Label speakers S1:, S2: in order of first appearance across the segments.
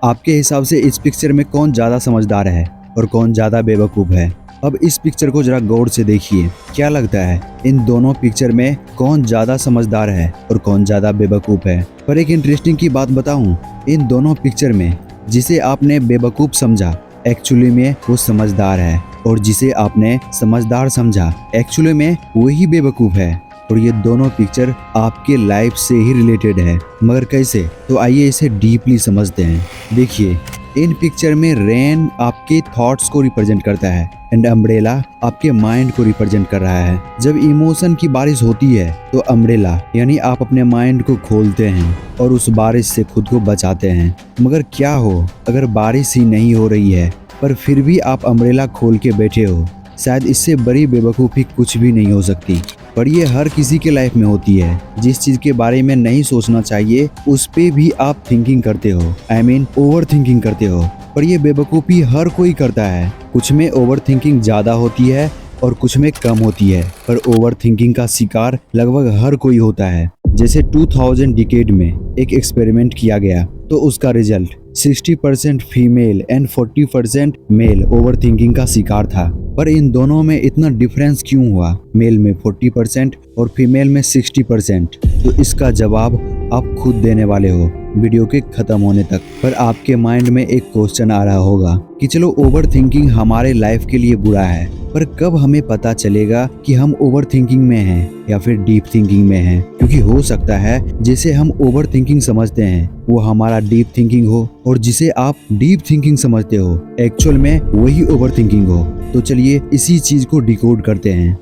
S1: आपके हिसाब से इस पिक्चर में कौन ज़्यादा समझदार है और कौन ज़्यादा बेवकूफ़ है? अब इस पिक्चर को जरा गौर से देखिए। क्या लगता है इन दोनों पिक्चर में कौन ज़्यादा समझदार है और कौन ज़्यादा बेवकूफ़ है? पर एक इंटरेस्टिंग की बात बताऊं, इन दोनों पिक्चर में जिसे आपने बेवकूफ़ समझा एक्चुअली में वो समझदार है, और जिसे आपने समझदार समझा एक्चुअली में वही बेवकूफ़ है। और ये दोनों पिक्चर आपके लाइफ से ही रिलेटेड है, मगर कैसे? तो आइए इसे डीपली समझते हैं। देखिए, इन पिक्चर में रेन आपके थॉट्स को रिप्रेजेंट करता है एंड अम्ब्रेला आपके माइंड को रिप्रेजेंट कर रहा है। जब इमोशन की बारिश होती है तो अम्ब्रेला यानी आप अपने माइंड को खोलते हैं और उस बारिश से खुद को बचाते हैं। मगर क्या हो अगर बारिश ही नहीं हो रही है पर फिर भी आप अम्ब्रेला खोल के बैठे हो? शायद इससे बड़ी बेवकूफ़ी कुछ भी नहीं हो सकती। पर ये हर किसी के लाइफ में होती है। जिस चीज के बारे में नहीं सोचना चाहिए उस पे भी आप थिंकिंग करते हो, ओवर थिंकिंग करते हो। पर ये बेवकूफ़ी हर कोई करता है। कुछ में ओवर थिंकिंग ज़्यादा होती है और कुछ में कम होती है, पर ओवर थिंकिंग का शिकार लगभग हर कोई होता है। जैसे 2000 डिकेड में एक एक्सपेरिमेंट किया गया तो उसका result 60% female and 40% male over thinking का शिकार था। पर इन दोनों में इतना डिफरेंस क्यों हुआ, मेल में 40% और फीमेल में 60%? तो इसका जवाब आप खुद देने वाले हो वीडियो के खत्म होने तक। पर आपके माइंड में एक क्वेश्चन आ रहा होगा कि चलो ओवर थिंकिंग हमारे लाइफ के लिए बुरा है, पर कब हमें पता चलेगा कि हम ओवर थिंकिंग में हैं या फिर डीप थिंकिंग में हैं? क्योंकि हो सकता है जिसे हम ओवर थिंकिंग समझते हैं वो हमारा डीप थिंकिंग हो, और जिसे आप डीप थिंकिंग समझते हो एक्चुअल में वही ओवर थिंकिंग हो। तो चलिए इसी चीज को डिकोड करते हैं।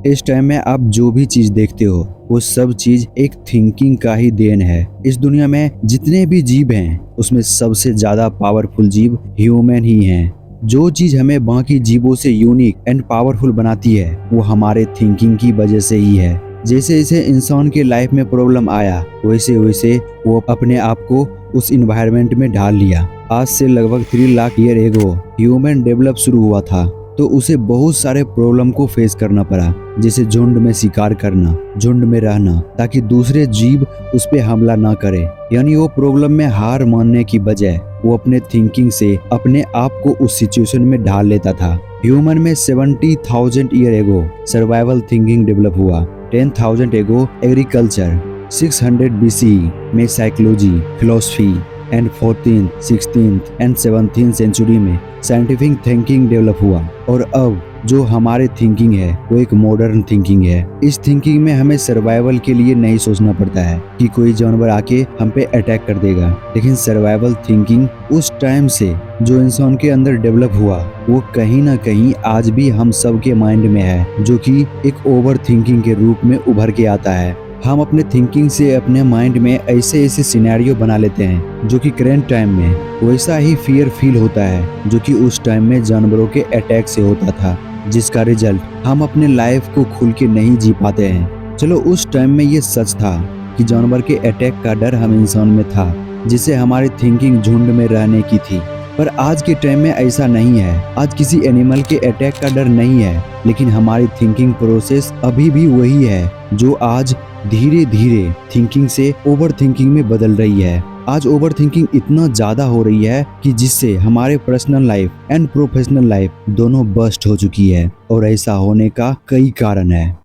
S1: इस टाइम में आप जो भी चीज देखते हो वो सब चीज एक थिंकिंग का ही देन है। इस दुनिया में जितने भी जीव हैं उसमें सबसे ज्यादा पावरफुल जीव ह्यूमन ही हैं। जो चीज हमें बाकी जीवों से यूनिक एंड पावरफुल बनाती है वो हमारे थिंकिंग की वजह से ही है। जैसे जैसे इंसान के लाइफ में प्रॉब्लम आया वैसे वैसे वो अपने आप को उस इन्वायरमेंट में ढाल लिया। आज से लगभग 3 lakh year ago human develop शुरू हुआ था तो उसे बहुत सारे प्रॉब्लम को फेस करना पड़ा, जैसे झुंड में शिकार करना, झुंड में रहना ताकि दूसरे जीव उस पे हमला ना करे। यानी वो प्रॉब्लम में हार मानने की बजाय वो अपने थिंकिंग से अपने आप को उस सिचुएशन में ढाल लेता था। ह्यूमन में 70,000 year ago survival thinking develop हुआ, 10,000 एगो एग्रीकल्चर, 600 BCE में psychology, philosophy and 14th, 16th and 17th century में साइंटिफिक थिंकिंग डेवलप हुआ। और अब जो हमारे थिंकिंग है वो एक मॉडर्न थिंकिंग है। इस थिंकिंग में हमें सर्वाइवल के लिए नहीं सोचना पड़ता है कि कोई जानवर आके हम पे अटैक कर देगा, लेकिन सर्वाइवल थिंकिंग उस टाइम से जो इंसान के अंदर डेवलप हुआ वो कहीं ना कहीं आज भी हम सब के माइंड में है, जो कि एक ओवर थिंकिंग के रूप में उभर के आता है। हम अपने थिंकिंग से अपने माइंड में ऐसे ऐसे सिनेरियो बना लेते हैं जो कि करंट टाइम में वैसा ही फियर फील होता है जो कि उस टाइम में जानवरों के अटैक से होता था, जिसका रिजल्ट हम अपने लाइफ को खुल के नहीं जी पाते हैं। चलो उस टाइम में ये सच था कि जानवर के अटैक का डर हम इंसान में था, जिससे हमारी थिंकिंग झुंड में रहने की थी। पर आज के टाइम में ऐसा नहीं है। आज किसी एनिमल के अटैक का डर नहीं है, लेकिन हमारी थिंकिंग प्रोसेस अभी भी वही है जो आज धीरे धीरे थिंकिंग से ओवर थिंकिंग में बदल रही है। आज ओवर थिंकिंग इतना ज्यादा हो रही है कि जिससे हमारे personal life and professional life दोनों बस्ट हो चुकी है, और ऐसा होने का कई कारण है।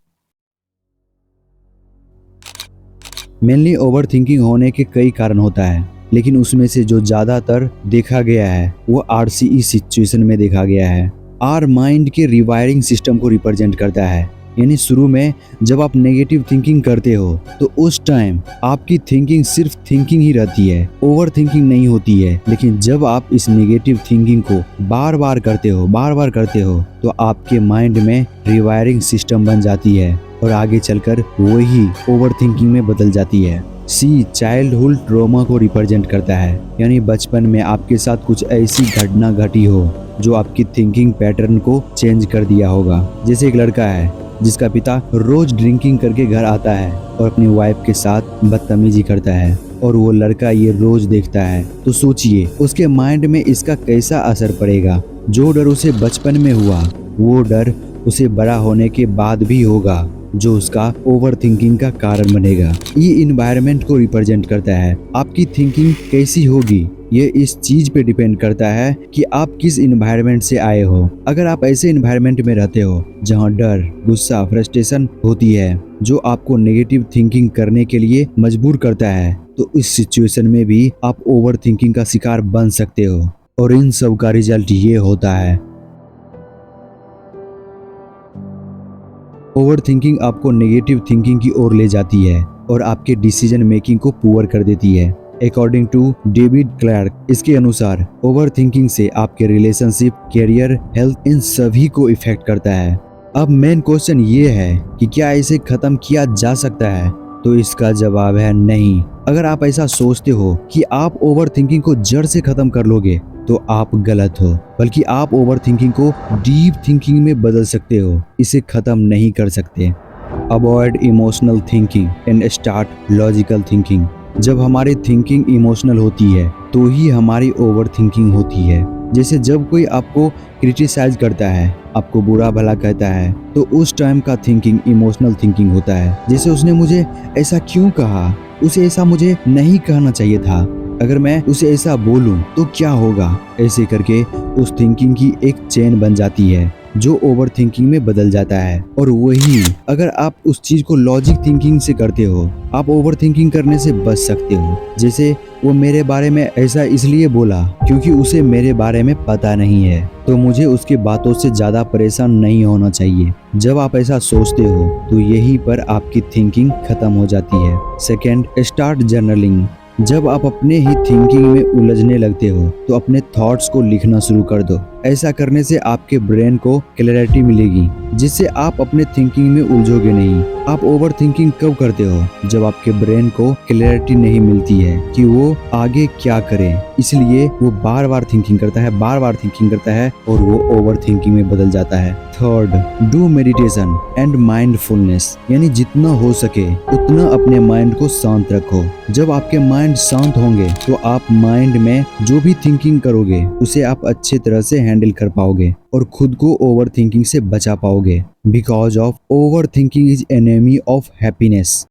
S1: मेनली ओवर थिंकिंग होने के कई कारण होता है, लेकिन उसमें से जो ज्यादातर देखा गया है वो RCE सिचुएशन में देखा गया है। आर माइंड के रिवायरिंग सिस्टम को रिप्रेजेंट करता है। यानी शुरू में जब आप नेगेटिव थिंकिंग करते हो तो उस टाइम आपकी थिंकिंग सिर्फ थिंकिंग ही रहती है, ओवर थिंकिंग नहीं होती है। लेकिन जब आप इस नेगेटिव थिंकिंग को बार बार करते हो तो आपके माइंड में रिवायरिंग सिस्टम बन जाती है और आगे चलकर वही ओवर थिंकिंग में बदल जाती है। सी चाइल्डहुड ट्रॉमा को रिप्रेजेंट करता है। यानी बचपन में आपके साथ कुछ ऐसी घटना घटी हो जो आपकी थिंकिंग पैटर्न को चेंज कर दिया होगा। जैसे एक लड़का है जिसका पिता रोज ड्रिंकिंग करके घर आता है और अपनी वाइफ के साथ बदतमीजी करता है, और वो लड़का ये रोज देखता है, तो सोचिए उसके माइंड में इसका कैसा असर पड़ेगा। जो डर उसे बचपन में हुआ वो डर उसे बड़ा होने के बाद भी होगा। जो उसका ओवर थिंकिंग का कारण बनेगा। ये इन्वायरमेंट को रिप्रेजेंट करता है। आपकी थिंकिंग कैसी होगी ये इस चीज पे डिपेंड करता है कि आप किस इन्वायरमेंट से आए हो। अगर आप ऐसे इन्वायरमेंट में रहते हो जहाँ डर, गुस्सा, फ्रस्ट्रेशन होती है जो आपको नेगेटिव थिंकिंग करने के लिए मजबूर करता है, तो इस सिचुएशन में भी आप ओवर थिंकिंग का शिकार बन सकते हो और इन सब का रिजल्ट ये होता है। ओवर थिंकिंग आपको नेगेटिव थिंकिंग की ओर ले जाती है और आपके डिसीजन मेकिंग को पुअर कर देती है। अकॉर्डिंग टू डेविड क्लार्क, इसके अनुसार ओवर थिंकिंग से आपके रिलेशनशिप, करियर, हेल्थ इन सभी को इफेक्ट करता है। अब मेन क्वेश्चन ये है कि क्या इसे खत्म किया जा सकता है? तो इसका जवाब है नहीं। अगर आप ऐसा सोचते हो कि आप ओवर थिंकिंग को जड़ से खत्म कर लोगे तो आप गलत हो, बल्कि आप ओवर थिंकिंग को डीप थिंकिंग में बदल सकते हो, इसे खत्म नहीं कर सकते। Avoid emotional thinking and start logical thinking. जब हमारी थिंकिंग इमोशनल होती है तो ही हमारी ओवर थिंकिंग होती है। जैसे जब कोई आपको क्रिटिसाइज करता है, आपको बुरा भला कहता है, तो उस टाइम का थिंकिंग इमोशनल थिंकिंग होता है। जैसे उसने मुझे ऐसा क्यों कहा, उसे ऐसा मुझे नहीं कहना चाहिए था, अगर मैं उसे ऐसा बोलूं तो क्या होगा, ऐसे करके उस थिंकिंग की एक चेन बन जाती है जो ओवर थिंकिंग में बदल जाता है। और वही अगर आप उस चीज को लॉजिक थिंकिंग से करते हो, आप ओवर थिंकिंग करने से बच सकते हो। जैसे वो मेरे बारे में ऐसा इसलिए बोला क्योंकि उसे मेरे बारे में पता नहीं है, तो मुझे उसकी बातों से ज्यादा परेशान नहीं होना चाहिए। जब आप ऐसा सोचते हो तो यहीं पर आपकी थिंकिंग खत्म हो जाती है। Second, start journaling. जब आप अपने ही थिंकिंग में उलझने लगते हो तो अपने थॉट्स को लिखना शुरू कर दो। ऐसा करने से आपके ब्रेन को क्लैरिटी मिलेगी, जिससे आप अपने थिंकिंग में उलझोगे नहीं। आप ओवर थिंकिंग कब करते हो? जब आपके ब्रेन को क्लैरिटी नहीं मिलती है कि वो आगे क्या करे, इसलिए वो बार बार थिंकिंग करता है, बार बार थिंकिंग करता है और वो ओवर थिंकिंग में बदल जाता है। Third, do meditation and mindfulness, यानी जितना हो सके उतना अपने माइंड को शांत रखो। जब आपके माइंड शांत होंगे तो आप माइंड में जो भी थिंकिंग करोगे उसे आप अच्छे तरह से हैंडल कर पाओगे और खुद को ओवर थिंकिंग से बचा पाओगे। Because of over thinking is enemy of happiness.